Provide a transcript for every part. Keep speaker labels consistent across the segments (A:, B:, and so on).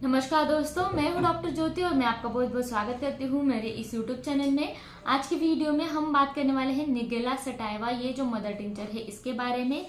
A: नमस्कार दोस्तों, मैं हूं डॉक्टर ज्योति और मैं आपका बहुत बहुत स्वागत करती हूं मेरे इस यूट्यूब चैनल में। आज की वीडियो में हम बात करने वाले हैं निगेला सटाइवा, ये जो मदर टिंचर है इसके बारे में।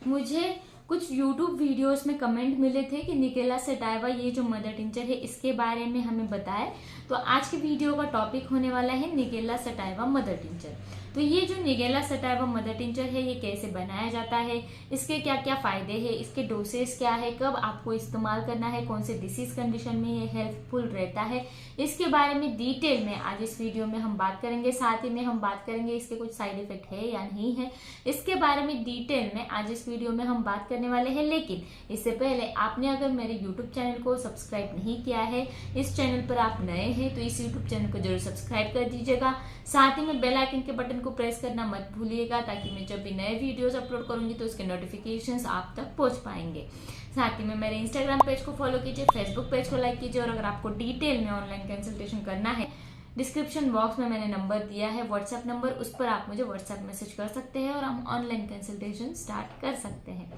A: मुझे कुछ यूट्यूब वीडियोस में कमेंट मिले थे कि निगेला सटाइवा ये जो मदर टिंचर है इसके बारे में हमें बताएं। तो आज की वीडियो का टॉपिक होने वाला है निगेला सटाइवा मदर टिंचर। तो ये जो निगेला सटाइवा मदर टिंचर है ये कैसे बनाया जाता है, इसके क्या क्या फायदे हैं, इसके डोसेस क्या है, कब आपको इस्तेमाल करना है, कौन से डिसीज कंडीशन में ये हेल्पफुल रहता है, इसके बारे में डिटेल में आज इस वीडियो में हम बात करेंगे। साथ ही में हम बात करेंगे इसके कुछ साइड इफेक्ट है या नहीं है, इसके बारे में डिटेल में आज इस वीडियो में हम बात करने वाले हैं। लेकिन इससे पहले आपने अगर मेरे यूट्यूब चैनल को सब्सक्राइब नहीं किया है, इस चैनल पर आप नए हैं तो इस यूट्यूब चैनल को जरूर सब्सक्राइब कर दीजिएगा। साथ ही में बेल आइकन के बटन को प्रेस करना मत भूलिएगा, ताकि मैं जब भी नए वीडियोस अपलोड करूंगी तो उसके नोटिफिकेशंस आप तक पहुंच पाएंगे। साथ ही में मेरे इंस्टाग्राम पेज को फॉलो कीजिए, फेसबुक पेज को लाइक कीजिए, और अगर आपको डिटेल में ऑनलाइन कंसल्टेशन करना है, डिस्क्रिप्शन बॉक्स में मैंने नंबर दिया है व्हाट्सएप नंबर, उस पर आप मुझे व्हाट्सएप मैसेज कर सकते हैं और हम ऑनलाइन कंसल्टेशन स्टार्ट कर सकते हैं।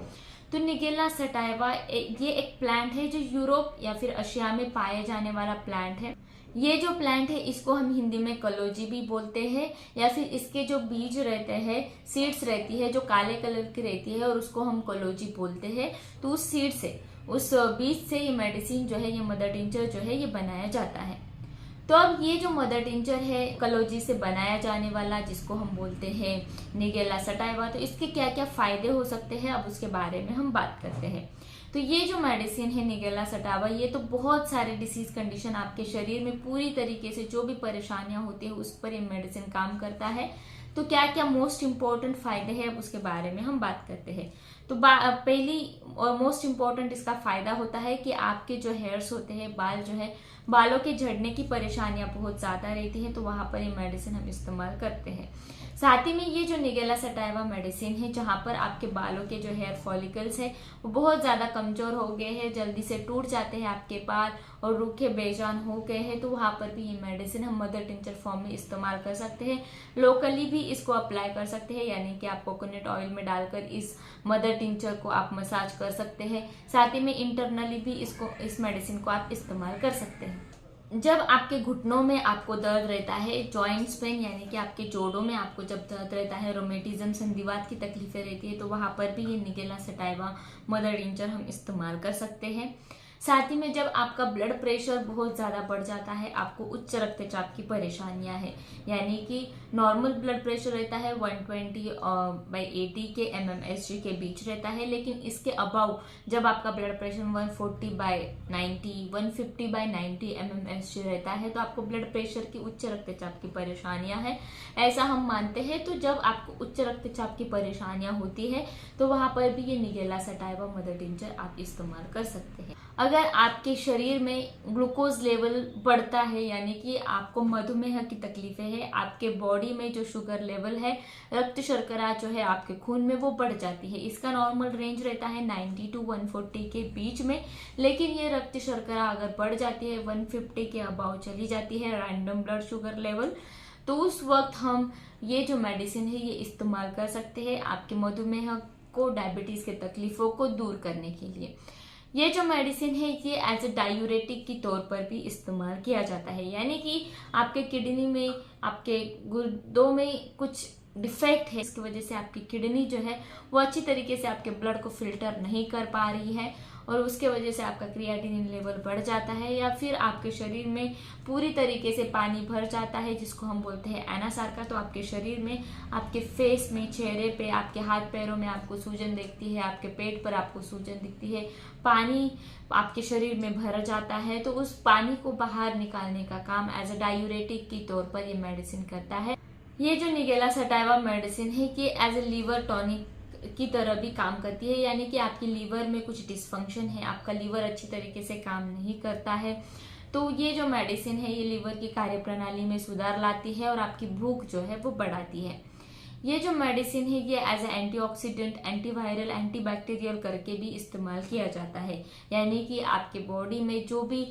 A: तो निगेला सटाइवा ये एक प्लांट है जो यूरोप या फिर एशिया में पाए जाने वाला प्लांट है। ये जो प्लांट है इसको हम हिंदी में कलौजी भी बोलते हैं, या फिर इसके जो बीज रहते हैं, सीड्स रहती है जो काले कलर की रहती है और उसको हम कलौजी बोलते हैं। तो उस सीड से, उस बीज से ये मेडिसिन जो है, ये मदर टिंचर जो है ये बनाया जाता है। तो अब ये जो मदर टिंचर है कलौजी से बनाया जाने वाला, जिसको हम बोलते हैं निगेला सटाइवा, तो इसके क्या क्या फायदे हो सकते हैं अब उसके बारे में हम बात करते हैं। तो ये जो मेडिसिन है निगेला सटाइवा, ये तो बहुत सारे डिसीज कंडीशन, आपके शरीर में पूरी तरीके से जो भी परेशानियां होती है उस पर ये मेडिसिन काम करता है। तो क्या क्या मोस्ट इम्पोर्टेंट फायदे हैं अब उसके बारे में हम बात करते हैं। तो पहली और मोस्ट इम्पोर्टेंट इसका फायदा होता है कि आपके जो हेयर्स होते हैं, बाल जो है, बालों के झड़ने की परेशानियां बहुत ज्यादा रहती हैं, तो वहां पर ये मेडिसिन हम इस्तेमाल करते हैं। साथ ही में ये जो निगेला सटाइवा मेडिसिन है, जहां पर आपके बालों के जो हेयर फॉलिकल्स है वो बहुत ज्यादा कमजोर हो गए हैं, जल्दी से टूट जाते हैं आपके बाल और रूखे बेजान हो गए हैं, तो वहां पर भी ये मेडिसिन हम मदर टिंचर फॉर्म में इस्तेमाल कर सकते हैं। लोकली भी इसको अप्लाई कर सकते हैं, यानी कि आप कोकोनट ऑयल में डालकर इस मदर टिंचर को आप मसाज कर सकते हैं। साथ ही में इंटरनली भी इस मेडिसिन को आप इस्तेमाल कर सकते हैं। जब आपके घुटनों में आपको दर्द रहता है, जॉइंट्स पेन यानी कि आपके जोड़ों में आपको जब दर्द रहता है, रोमेटिज्म संधिवात की तकलीफें रहती है, तो वहां पर भी ये निगेला सटाइवा मदर टिंचर हम इस्तेमाल कर सकते हैं। साथ ही में जब आपका ब्लड प्रेशर बहुत ज़्यादा बढ़ जाता है, आपको उच्च रक्तचाप की परेशानियां हैं, यानी कि नॉर्मल ब्लड प्रेशर रहता है 120/80 के mmHg के बीच रहता है, लेकिन इसके अबाव जब आपका ब्लड प्रेशर 140/90, 150/90 mmHg रहता है, तो आपको ब्लड प्रेशर की, उच्च रक्तचाप की परेशानियां हैं, ऐसा हम मानते हैं। तो जब आपको उच्च रक्तचाप की परेशानियां होती है तो वहां पर भी ये निगेला सटाइवा मदर टिंचर आप इस्तेमाल कर सकते हैं। अगर आपके शरीर में ग्लूकोज लेवल बढ़ता है, यानी कि आपको मधुमेह की तकलीफें हैं, आपके बॉडी में जो शुगर लेवल है, रक्त शर्करा जो है आपके खून में वो बढ़ जाती है। इसका नॉर्मल रेंज रहता है 90 to 140 के बीच में, लेकिन ये रक्त शर्करा अगर बढ़ जाती है 150 के अबाव चली जाती है रैंडम ब्लड शुगर लेवल, तो उस वक्त हम ये जो मेडिसिन है ये इस्तेमाल कर सकते हैं आपके मधुमेह को, डायबिटीज के तकलीफों को दूर करने के लिए। ये जो मेडिसिन है ये एज ए डायूरेटिक के तौर पर भी इस्तेमाल किया जाता है, यानी कि आपके किडनी में, आपके गुर्दों में कुछ डिफेक्ट है, इसकी वजह से आपकी किडनी जो है वो अच्छी तरीके से आपके ब्लड को फिल्टर नहीं कर पा रही है, और उसके वजह से आपका क्रिएटिनिन लेवल बढ़ जाता है, या फिर आपके शरीर में पूरी तरीके से पानी भर जाता है, जिसको हम बोलते हैं एनासार्का। तो आपके शरीर में, आपके फेस में, चेहरे पे, आपके हाथ पैरों में आपको सूजन दिखती है, आपके पेट पर आपको सूजन दिखती है, पानी आपके शरीर में भर जाता है, तो उस पानी को बाहर निकालने का काम एज अ डायूरेटिक के तौर पर ये मेडिसिन करता है। ये जो निगेला सटाइवा मेडिसिन है कि एज ए लीवर टॉनिक की तरह भी काम करती है, यानी कि आपकी लीवर में कुछ डिसफंक्शन है, आपका लीवर अच्छी तरीके से काम नहीं करता है, तो ये जो मेडिसिन है ये लीवर की कार्यप्रणाली में सुधार लाती है और आपकी भूख जो है वो बढ़ाती है। ये जो मेडिसिन है ये as a antioxidant, antiviral, antibacterial करके भी इस्तेमाल किया जाता है, यानी कि आपके बॉडी में जो भी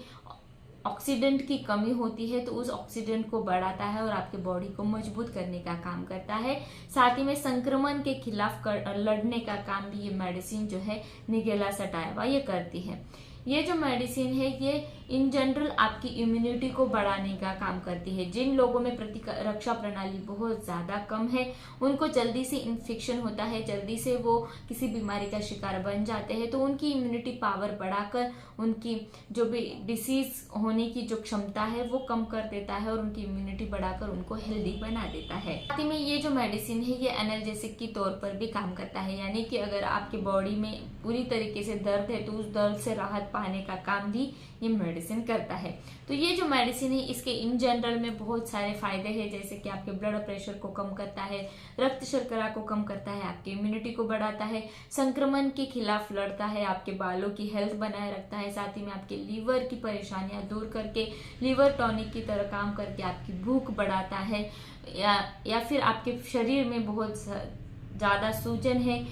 A: ऑक्सीडेंट की कमी होती है तो उस ऑक्सीडेंट को बढ़ाता है और आपके बॉडी को मजबूत करने का काम करता है। साथ ही में संक्रमण के खिलाफ लड़ने का काम भी ये मेडिसिन जो है निगेला सटाइवा ये करती है। ये जो मेडिसिन है ये इन जनरल आपकी इम्यूनिटी को बढ़ाने का काम करती है। जिन लोगों में प्रतिरक्षा प्रणाली बहुत ज़्यादा कम है, उनको जल्दी से इन्फेक्शन होता है, जल्दी से वो किसी बीमारी का शिकार बन जाते हैं, तो उनकी इम्यूनिटी पावर बढ़ाकर उनकी जो भी डिसीज होने की जो क्षमता है वो कम कर देता है और उनकी इम्यूनिटी बढ़ाकर उनको हेल्दी बना देता है। साथ ही में ये जो मेडिसिन है ये एनाल्जेसिक के तौर पर भी काम करता है, यानी कि अगर आपके बॉडी में पूरी तरीके से दर्द है तो उस दर्द से राहत पाने का काम भी ये मेडिसिन करता है। तो ये जो मेडिसिन है इसके इन जनरल में बहुत सारे फायदे हैं, जैसे कि आपके ब्लड प्रेशर को कम करता है, रक्त शर्करा को कम करता है, आपकी इम्यूनिटी को बढ़ाता है, संक्रमण के खिलाफ लड़ता है, आपके बालों की हेल्थ बनाए रखता है, साथ ही में आपके लीवर की परेशानियां दूर करके लिवर टॉनिक की तरह काम करके आपकी भूख बढ़ाता है, या फिर आपके शरीर में बहुत ज़्यादा सूजन है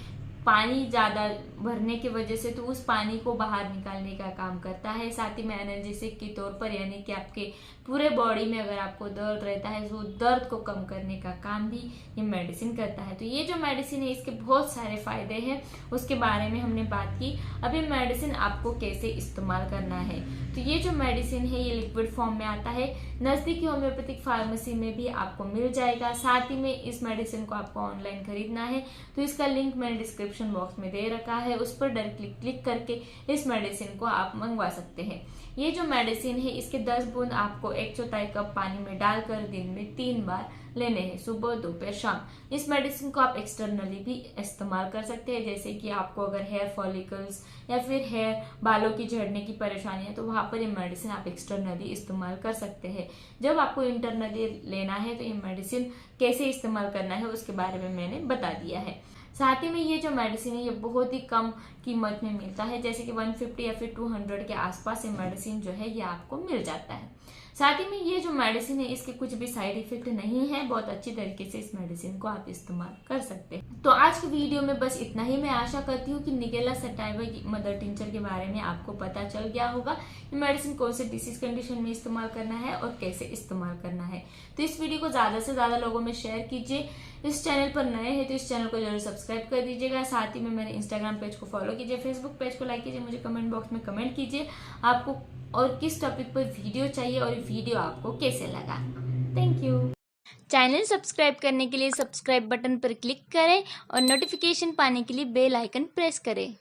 A: पानी ज़्यादा भरने की वजह से, तो उस पानी को बाहर निकालने का काम करता है। साथ ही में एनाल्जेसिक के तौर पर, यानी कि आपके पूरे बॉडी में अगर आपको दर्द रहता है तो दर्द को कम करने का काम भी ये मेडिसिन करता है। तो ये जो मेडिसिन है इसके बहुत सारे फायदे हैं, उसके बारे में हमने बात की। अब ये मेडिसिन आपको कैसे इस्तेमाल करना है, तो ये जो मेडिसिन है ये लिक्विड फॉर्म में आता है, नज़दीकी होम्योपैथिक फार्मेसी में भी आपको मिल जाएगा। साथ ही में इस मेडिसिन को आपको ऑनलाइन खरीदना है तो इसका लिंक मैंने डिस्क्रिप्शन बॉक्स में दे रखा है, उस पर डायरेक्टली क्लिक करके इस मेडिसिन को आप मंगवा सकते हैं। ये जो मेडिसिन है इसके 10 बूंद आपको 1/4 कप पानी में डालकर दिन में 3 बार लेने हैं, सुबह दोपहर शाम। इस मेडिसिन को आप एक्सटर्नली भी इस्तेमाल कर सकते हैं, जैसे कि आपको अगर हेयर फॉलिकल्स या फिर हेयर बालों की झड़ने की परेशानी है तो वहां पर ये मेडिसिन आप एक्सटर्नली इस्तेमाल कर सकते हैं। जब आपको इंटरनली लेना है तो ये मेडिसिन कैसे इस्तेमाल करना है उसके बारे में मैंने बता दिया है। साथ ही में ये जो मेडिसिन है ये बहुत ही कम कीमत में मिलता है, जैसे कि 150 या फिर 200 के आसपास ये मेडिसिन जो है ये आपको मिल जाता है। साथ ही में ये जो मेडिसिन है इसके कुछ भी साइड इफेक्ट नहीं है, बहुत अच्छी तरीके से इस मेडिसिन को आप इस्तेमाल कर सकते हैं। तो आज की वीडियो में बस इतना ही। मैं आशा करती हूँ कि निगेला सटाइवा मदर टिंचर के बारे में आपको पता चल गया होगा, ये मेडिसिन कौन से डिसीज कंडीशन में इस्तेमाल करना है और कैसे इस्तेमाल करना है। तो इस वीडियो को ज्यादा से ज्यादा लोगों में शेयर कीजिए। इस चैनल पर नए हैं तो इस चैनल को जरूर सब्सक्राइब कर दीजिएगा। साथ ही में मेरे इंस्टाग्राम पेज को फॉलो कीजिए, फेसबुक पेज को लाइक कीजिए, मुझे कमेंट बॉक्स में कमेंट कीजिए आपको और किस टॉपिक पर वीडियो चाहिए और वीडियो आपको कैसे लगा। Thank you. चैनल सब्सक्राइब करने के लिए सब्सक्राइब बटन पर क्लिक करें और नोटिफिकेशन पाने के लिए बेल आइकन प्रेस करें।